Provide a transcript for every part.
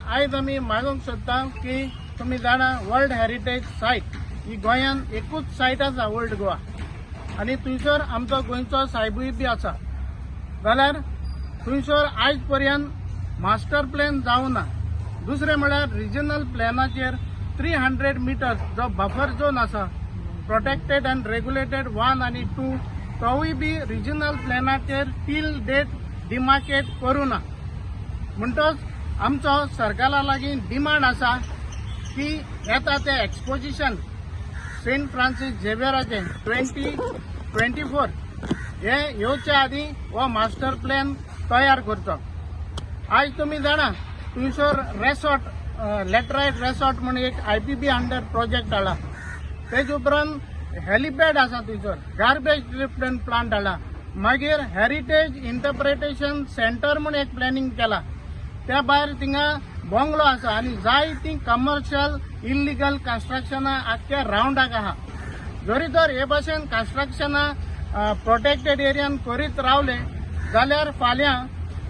आयज आमी मागूंक सोदता की तुमी जाणा वर्ल्ड हेरिटेज सायट ही गोंयान एकूच सायट आसा ओल्ड गोवा आनी थंयसर आमचो गोंयचो सायबूय बी आसा जाल्यार थंयसर आयज पर्यंत मास्टर प्लॅन जावं ना। दुसरें म्हळ्यार रिजनल प्लॅनाचेर 300 मिटर्स जो बफर झोन आसा प्रोटेक्टेड अँड रेग्युलेटेड 1 आनी 2 तोवूय बी रिजनल प्लॅनाचेर टील डेट डिमार्केट करूं ना। म्हणटच आमचो सरकारा लागीं डिमांड आसा की येता ते एक्सपोजिशन सेंट फ्रांसीस झेवियराचे 2024 हे येवच्या आदी हो मास्टर प्लॅन तयार करचो। आज तुमी जाणा थंयसर रेसॉर्ट लॅटरायट रेसॉर्ट म्हणून एक IPB अंडर प्रोजेक्ट हाडला। तेज उपरांत हेलिपॅड आसा थंयसर, गार्बेज ट्रीटमेंट प्लांट हाडला, मागीर हेरिटेज इंटरप्रिटेशन सेंटर म्हणून एक प्लॅनिंग केला। त्या भायर थिंगा बंगलो आसा आनी जायतीं कमर्शियल इल्लिगल कन्स्ट्रक्शनां आख्ख्या रावंडाक आहा। जरी तर हे भाशेन कन्स्ट्रक्शनां प्रोटेक्टेड एरियान करीत रावले जाल्यार फाल्यां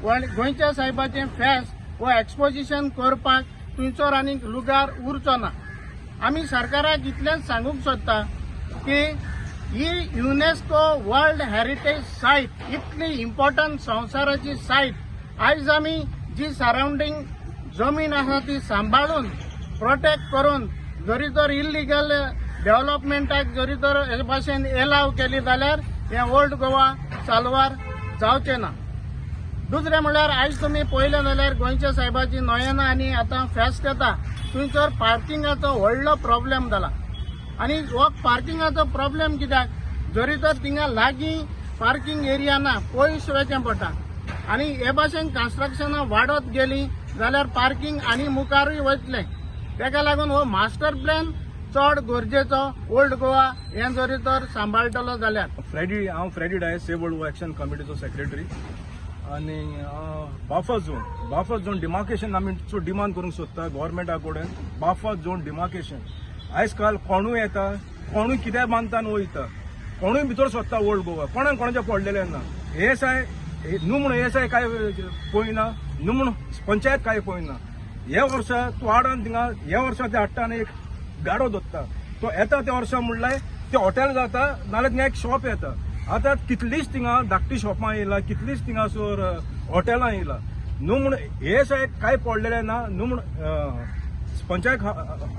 गोंयच्या साहेबाचें फेस्त वो एक्सपोजिशन करपाक थंयसर आनीक लुगार उरचो ना। आमी सरकाराक इतलेंच सांगूंक सोदता की ही युनेस्को वर्ल्ड हेरिटेज सायट इतली इम्पॉर्टंट संवसाराची सायट आयज आमी जी सराउंडिंग जमीन आसा ती सांबाळून प्रोटेक्ट करून जरी तर इल्लिगल डेव्हलपमेंटाक जरी तर हे भाशेन एलाव केली जाल्यार हे ओल्ड गोवा चालवार जावचें ना। दुसरें म्हळ्यार आयज तुमी पळयलें जाल्यार गोंयच्या साहेबाची नोयना आनी आतां फेस्त येता थंयसर पार्किंगाचो व्हडलो प्रॉब्लेम जाला आनी हो पार्किंगाचो प्रॉब्लेम कित्याक जरी तर थिंगा लागीं पार्किंग एरिया ना पयस वचचें पडटा आनी हे भाशेन कन्स्ट्रक्शनां वाडत गेलीं जाल्यार पार्किंग आनी मुखारूय वयतलें। तेका लागून हो मास्टर प्लॅन चड गरजेचो ओल्ड गोवा हें जरी तर सांबाळटलो जाल्यार। हांव Freddy Dias save old Goa action कमिटीचो सेक्रेटरी आनी बाफर झोन डिमार्केशन आमी चड डिमांड करूंक सोदता गव्हर्मेंटा कडेन। बाफर झोन डिमार्केशन आयज काल कोणूय येता कोणूय कितें बांदता वयता कोणूय भितर सोदता ओल्ड गोवा कोणाक कोणाचें पडलेलें ना। न्हू म्हूण ASI काय पळयना न्हू म्हूण पंचायत काय पळयना। हे वर्सा तूं हाडान थिंगा हे वर्सा ते हाडटा आनी एक गाडो दवरता तो येता त्या वर्सा म्हणल्यार ते हॉटेल जाता नाल्यार थिंगा एक शॉप येता। आतां कितलींच थिंगा धाकटी शॉपां येयला कितलींच थिंगासर हॉटेलां येयला न्हू म्हूण ASI काय पडलेलें ना न्हू म्हूण पंचायत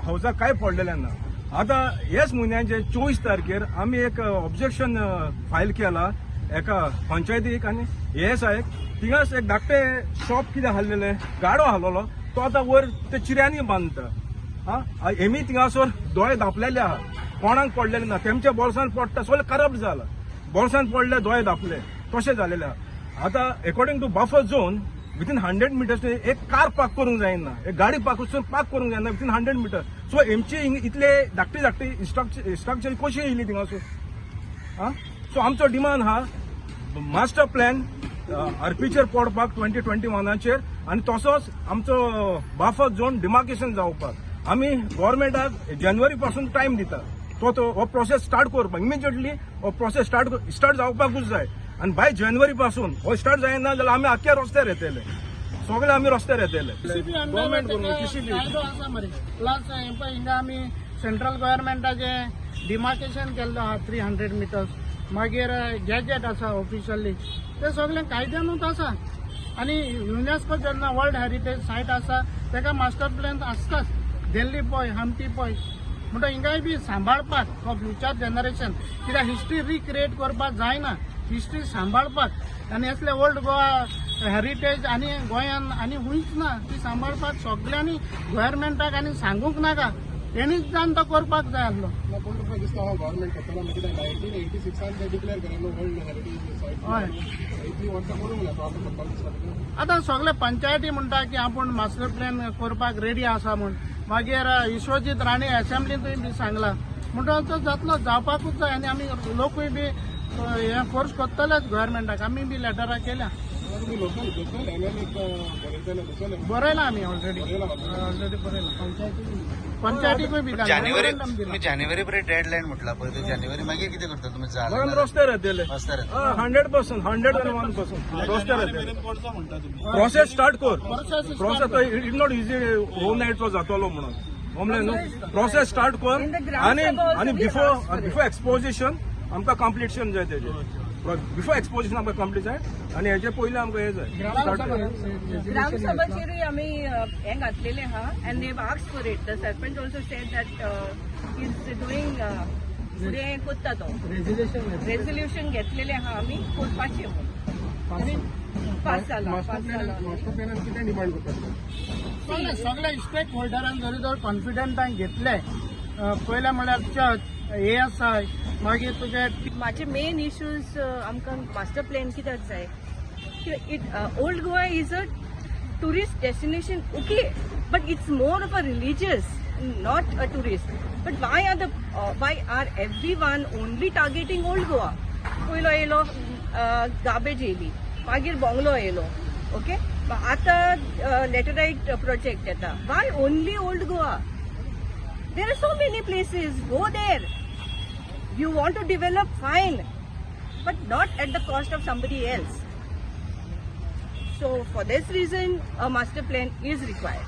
हावसाक काय पडलेलें ना। आतां हेच म्हयन्याचे 24 तारखेर आमी एक ऑब्जेक्शन फायल केला एका पंचायतीक आनी ASIक थिंगाच एक धाकटे शॉप कितें हाडलेलें गाडो हाडलेलो तो आतां वयर ते चिऱ्यांनी बांदता। हेमी थिंगासर दोळे धापलेले आहा कोणाक पडलेले ना तेमच्या बोल्सान पडटा सगळें करप्ट जाला बोल्सान पडले दोळे धापले तशें जालेलें आहा। आतां according to buffer zone within 100 metres एक कार पार्क करूंक जायना एक गाडी पार्क करूंक जायना विथीन 100 मिटर। सो हेमची इतले धाकटे धाकटे स्ट्रक्चर कशी येयली थिंगासर। सो आमचो डिमांड हा मास्टर प्लॅन आरपीचेर पडपाक 2021चेर आनी तसोच आमचो बफर झोन डिमार्केशन जावपाक आमी गव्हर्मेंटाक जानेवारी पासून टायम दिता तो हो प्रोसेस स्टार्ट करपाक इमिजिएटली हो प्रोसेस स्टार्ट जावपाकूच जाय आनी बाय जानेवारी पासून हो स्टार्ट जायना जाल्यार आमी आख्या रस्त्यार येतले सगळे आमी रस्त्यार येतले। गव्हर्मेंट कायदो आसा मरे प्लस हिंगा आमी सेंट्रल गव्हर्मेंटाचे डिमार्केशन केल्लो आहा 300 मिटर्स मागीर गॅजेट आसा ऑफिशियली ते सगळे कायद्यानूच आसा आनी युनेस्को जेन्ना वर्ल्ड हेरिटेज सायट आसा तेका मास्टर प्लॅन आसताच दिल्ली पळय हम्पी पळय म्हणटा हिंगाय बी सांबाळपाक फॉर फ्युचर जनरेशन कित्याक हिस्ट्री रिक्रिएट करपाक जायना हिस्ट्री सांबाळपाक आनी असले ओल्ड गोवा हेरिटेज आनी गोंयान आनी हुंयच ना ती सांबाळपाक सगळ्यांनी गव्हर्मेंटाक आनी सांगूंक नाका तेणीच जाण तो करपाक जाय आसलो। गव्हर्मेंट करतालो 1986 डिक्लेअर केलेलो वर्ल्ड हेरिटेज सायट आतां सगळे पंचायती म्हणटा की आपूण मास्टर प्लॅन करपाक रेडी आसा म्हूण मागीर विश्वजीत राणे असेंब्लींतूय बी सांगला म्हणटा तो जातलो जावपाकूच जाय आनी आमी लोकूय बी हे फोर्स करतलेच गव्हर्मेंटाक आमी बी लेटरां केल्या। तुम्ही लोकल MLA बरयताना लोकल बरयला आम्ही ऑलरेडी बरयला पंचायतीक बी दिला जानेवारी memorandum दिला. तुम्ही जानेवारी पर्यंत डेडलाईन म्हटला पण ते जानेवारी मागीर कितें करता तुम्ही गोंयान रस्त्यार येतले रस्त्यार 100%, 101% रस्त्यार येतले प्रोसेस स्टार्ट कर process it not easy home नाईटचो जातलो म्हणून होमलँड न्हू प्रोसेस स्टार्ट कर आणि बिफोर एक्सपोजिशन आमकां कंप्लीशन जाय तेजें बिफोर एक्सपोजिशन आमकां कंप्लीट जाय आनी हेचे पयलीं आमकां हे जाय स्टार्ट ग्राम सभाचेरूय आमी हे घातलेले आहा and they asked for it the sarpanch also sed that he is doing फुडें कोत्ता तो रेझोल्युशन घेतलेले आहा आमी कोरपाचें म्हणून पास जाला मास्टर प्लॅनान कितें डिमांड करतात सगळ्या स्टेक होल्डरांक जरी जर कॉन्फिडंटान घेतले पयले म्हणल्यार चर्च ASI मागीर तुजे माझे मेन इश्यूज आमकां मास्टर प्लॅन कित्याक जाय it old Goa is a tourist destination okay but it's more of a religious not a tourist but why are every one only targeting old Goa पयलो येयलो गार्बेज येयली मागीर बंगलो येयलो ओके आतां laterite project येता why only old Goa There are so many places. Go there. You want to develop, fine, but not at the cost of somebody else. So for this reason, a master plan is required.